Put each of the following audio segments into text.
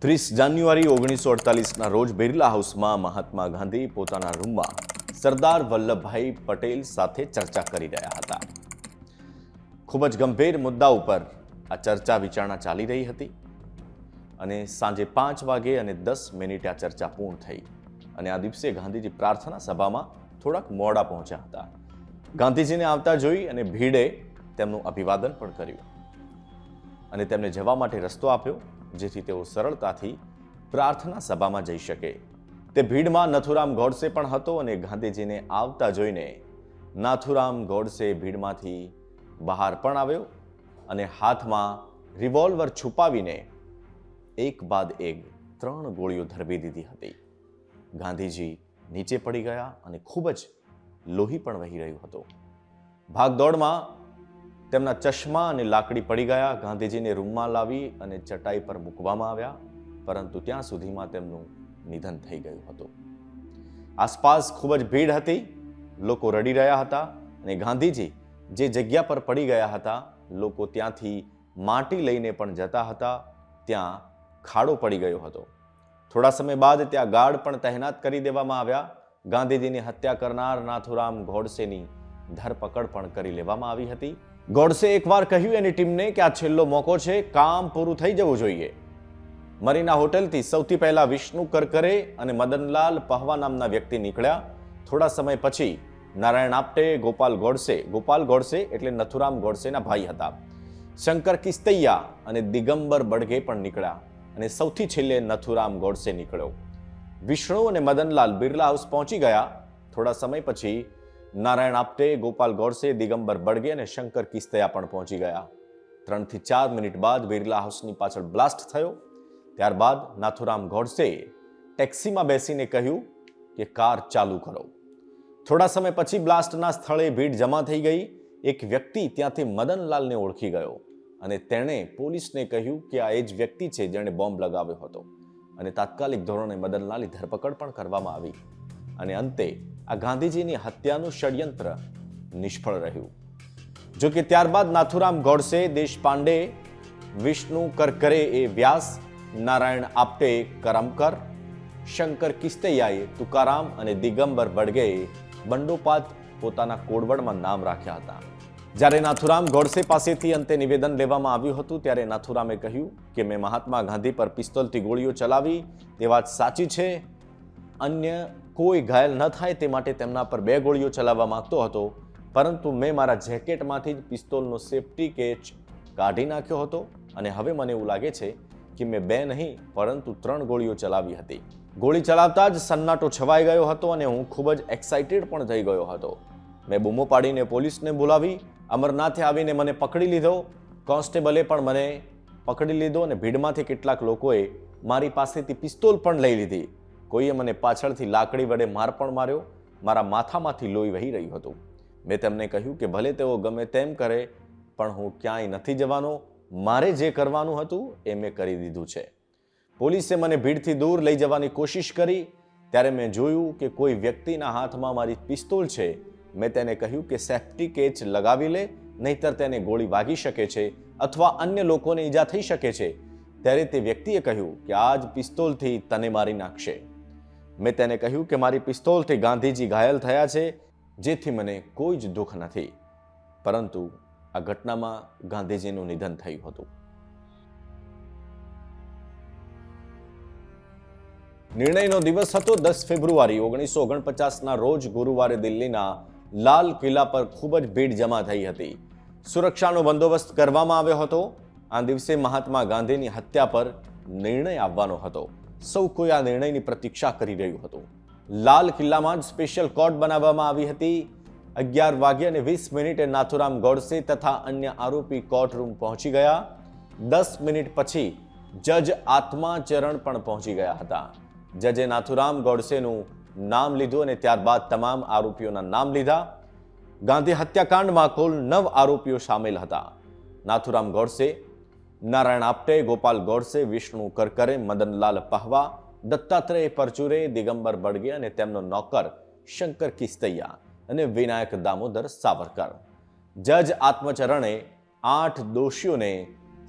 30 જાન્યુઆરી 1948ના રોજ બિરલા હાઉસમાં મહાત્મા ગાંધી પોતાના રૂમમાં સરદાર વલ્લભભાઈ પટેલ સાથે ચર્ચા કરી રહ્યા હતા. ખૂબ જ ગંભીર મુદ્દા ઉપર આ ચર્ચા વિચારણા ચાલી રહી હતી અને સાંજે 5 વાગે અને 10 મિનિટે આ ચર્ચા પૂર્ણ થઈ અને આ દિવસે ગાંધીજી પ્રાર્થના સભામાં થોડાક મોડા પહોંચ્યા હતા. ગાંધીજીને આવતા જોઈ અને ભીડે તેમનું અભિવાદન પણ કર્યું અને તેમને જવા માટે રસ્તો આપ્યો, જેથી તેઓ સરળતાથી પ્રાર્થના સભામાં જઈ શકે. તે ભીડમાં નથુરામ ગોડસે પણ હતો અને ગાંધીજીને આવતા જોઈને નાથુરામ ગોડસે ભીડમાંથી બહાર પણ આવ્યો અને હાથમાં રિવોલ્વર છુપાવીને એક બાદ એક 3 ગોળીઓ ધરબી દીધી હતી. ગાંધીજી નીચે પડી ગયા અને ખૂબ જ લોહી પણ વહી રહ્યું હતું. ભાગદોડમાં તેમના ચશ્મા અને લાકડી પડી ગયા. ગાંધીજીને રૂમમાં લાવી અને ચટાઈ પર મૂકવામાં આવ્યા, પરંતુ ત્યાં સુધીમાં તેમનું નિધન થઈ ગયું હતું. આસપાસ ખૂબ જ ભીડ હતી, લોકો રડી રહ્યા હતા અને ગાંધીજી જે જગ્યા પર પડી ગયા હતા, લોકો ત્યાંથી માટી લઈને પણ જતા હતા. ત્યાં ખાડો પડી ગયો હતો. થોડા સમય બાદ ત્યાં ગાર્ડ પણ તહેનાત કરી દેવામાં આવ્યા. ગાંધીજીની હત્યા કરનાર નાથુરામ ગોડસેની ધરપકડ પણ કરી લેવામાં આવી હતી. ગોડસે એકવાર કહ્યું એની ટીમને કે આ છેલ્લો મોકો છે, કામ પૂરું થઈ જવું જોઈએ. મરીના હોટલથી સૌથી પહેલા વિષ્ણુ કરકરે અને મદનલાલ પહવા નામના વ્યક્તિ નીકળ્યા. થોડા સમય પછી નારાયણ આપટે, ગોપાલ ગોડસે એટલે નથુરામ ગોડસેના ભાઈ હતા, શંકર કિસ્તૈયા અને દિગંબર બડગે પણ નીકળ્યા અને સૌથી છેલ્લે નથુરામ ગોડસે નીકળ્યો. વિષ્ણુ અને મદનલાલ બિરલા હાઉસ પહોંચી ગયા. થોડા સમય પછી નારાયણ આપટે, ગોપાલ ગોડસે, દિગંબર બડગે અને શંકર કિસ્તૈયા પણ પહોંચી ગયા. 3 થી 4 મિનિટ બાદ બિરલા હાઉસની પાછળ બ્લાસ્ટ થયો. ત્યારબાદ નાથુરામ ગોડસે ટેક્સીમાં બેસીને કહ્યું કે કાર ચાલુ કરો. થોડા સમય પછી બ્લાસ્ટના સ્થળે ભીડ જમા થઈ ગઈ. એક વ્યક્તિ ત્યાંથી મદનલાલને ઓળખી ગયો અને તેણે પોલીસને કહ્યું કે આ એ જ વ્યક્તિ છે જેણે બોમ્બ લગાવ્યો હતો અને તાત્કાલિક ધોરણે મદનલાલની ધરપકડ પણ કરવામાં આવી અને અંતે આ ગાંધીજીની હત્યાનું ષડયંત્ર નિષ્ફળ રહ્યું. જો કે ત્યારબાદ નાથુરામ ગોડસે દેશપાંડે, વિષ્ણુ કરકરે એ વ્યાસ, નારાયણ આપટે કરમકર, શંકર કિસ્તૈયાએ તુકારામ અને દિગંબર બડગેએ બંડોપાત પોતાના કોડવડમાં નામ રાખ્યા હતા. જ્યારે નાથુરામ ગોડસે પાસેથી અંતે નિવેદન લેવામાં આવ્યું હતું, ત્યારે નાથુરામે કહ્યું કે મેં મહાત્મા ગાંધી પર પિસ્તોલથી ગોળીઓ ચલાવી, તે વાત સાચી છે. અન્ય કોઈ ઘાયલ ન થાય તે માટે તેમના પર 2 ગોળીઓ ચલાવવા માંગતો હતો, પરંતુ મેં મારા જેકેટમાંથી જ પિસ્તોલનો સેફ્ટી કેચ કાઢી નાખ્યો હતો અને હવે મને એવું લાગે છે કે મેં 2 નહીં પરંતુ 3 ગોળીઓ ચલાવી હતી. ગોળી ચલાવતા જ સન્નાટો છવાઈ ગયો હતો અને હું ખૂબ જ એક્સાઇટેડ પણ થઈ ગયો હતો. મેં બૂમો પાડીને પોલીસને બોલાવી. અમરનાથે આવીને મને પકડી લીધો. કોન્સ્ટેબલે પણ મને પકડી લીધો અને ભીડમાંથી કેટલાક લોકોએ મારી પાસેથી પિસ્તોલ પણ લઈ લીધી. કોઈએ મને પાછળથી લાકડી વડે માર પણ માર્યો. મારા માથામાંથી લોહી વહી રહ્યું હતું. મેં તેમને કહ્યું કે ભલે તેઓ ગમે તેમ કરે, પણ હું ક્યાંય નથી જવાનો. મારે જે કરવાનું હતું એ મેં કરી દીધું છે. પોલીસે મને ભીડથી દૂર લઈ જવાની કોશિશ કરી. ત્યારે મેં જોયું કે કોઈ વ્યક્તિના હાથમાં મારી પિસ્તોલ છે. મેં તેને કહ્યું કે સેફ્ટી કેચ લગાવી લે, નહીતર તેને ગોળી વાગી શકે છે અથવા અન્ય લોકોને ઈજા થઈ શકે છે. ત્યારે તે વ્યક્તિએ કહ્યું કે આ જ પિસ્તોલથી તને મારી નાખશે. મેં તેને કહ્યું કે મારી પિસ્તોલથી ગાંધીજી ઘાયલ થયા છે, જેથી મને કોઈ જ દુઃખ નથી. પરંતુ આ ઘટનામાં ગાંધીજીનું નિધન થયું હતું. નિર્ણયનો દિવસ હતો 10 ફેબ્રુઆરી 1949ના રોજ. ગુરુવારે દિલ્હીના લાલ કિલ્લા પર ખૂબ જ ભીડ જમા થઈ હતી. સુરક્ષાનો બંદોબસ્ત કરવામાં આવ્યો હતો. આ દિવસે મહાત્મા ગાંધીની હત્યા પર નિર્ણય આવવાનો હતો. સૌ કોઈ આ નિર્ણયની પ્રતીક્ષા કરી રહ્યું હતું. લાલ કિલ્લામાં જ સ્પેશિયલ કોર્ટ બનાવવામાં આવી હતી. 11:20 નાથુરામ ગોડસે તથા અન્ય આરોપી કોર્ટ રૂમ પહોંચી ગયા. 10 મિનિટ પછી જજ આત્માચરણ પણ પહોંચી ગયા હતા. જજે નાથુરામ ગોડસેનું નામ લીધું અને ત્યારબાદ તમામ આરોપીઓના નામ લીધા. ગાંધી હત્યાકાંડમાં કુલ 9 આરોપીઓ સામેલ હતા. નાથુરામ ગોડસે, નારાયણ આપટે, ગોપાલ ગોડસે, વિષ્ણુ કરકરે, મદનલાલ પહવા, દત્તાત્રેય પરચુરે, દિગંબર બડગે અને તેમનો નોકર શંકર કિસ્તૈયા અને વિનાયક દામોદર સાવરકર. જજ આત્મચરણે 8 દોષીઓને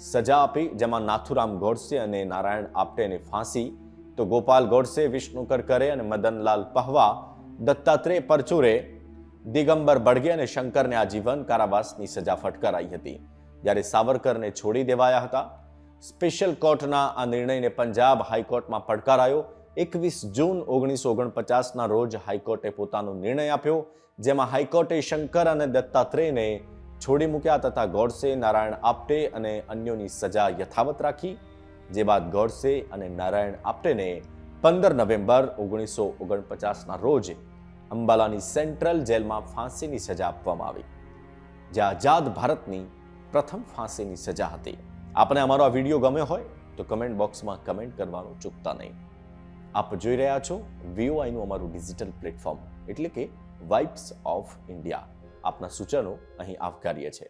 સજા આપી, જેમાં નાથુરામ ગોડસે અને નારાયણ આપ્ટેને ફાંસી, તો ગોપાલ ગોડસે, વિષ્ણુ કરકરે અને મદનલાલ પહવા, દત્તાત્રેય પરચુરે, દિગંબર બળગે અને શંકરને આજીવન કારાવાસની સજા ફટકારાઈ હતી, જ્યારે સાવરકરને છોડી દેવાયા હતા. સ્પેશિયલ કોર્ટના આ નિર્ણયને પંજાબ હાઈકોર્ટમાં પડકારાયો. 21 જૂન 1949ના રોજ હાઈકોર્ટે પોતાનો નિર્ણય આપ્યો, જેમાં હાઈકોર્ટે શંકર અને દત્તાત્રેયને છોડી મૂક્યા તથા ગોડસે, નારાયણ આપ્ટે અને અન્યોની સજા યથાવત રાખી. જે બાદ ગોડસે અને નારાયણ આપ્ટેને 15 નવેમ્બર 1949ના રોજ અંબાલાની સેન્ટ્રલ જેલમાં ફાંસીની સજા આપવામાં આવી, જે આઝાદ ભારતની પ્રથમ ફાંસીની સજા હતી. આપને અમારો આ વિડીયો ગમ્યો હોય તો કમેન્ટ બોક્સમાં કમેન્ટ કરવાનું ચૂકતા નહીં. આપ જોઈ રહ્યા છો VOIનું અમારું ડિજિટલ પ્લેટફોર્મ, એટલે કે વાઇબ્સ ઓફ ઇન્ડિયા. આપના સૂચનો અહીં આવકાર્ય છે.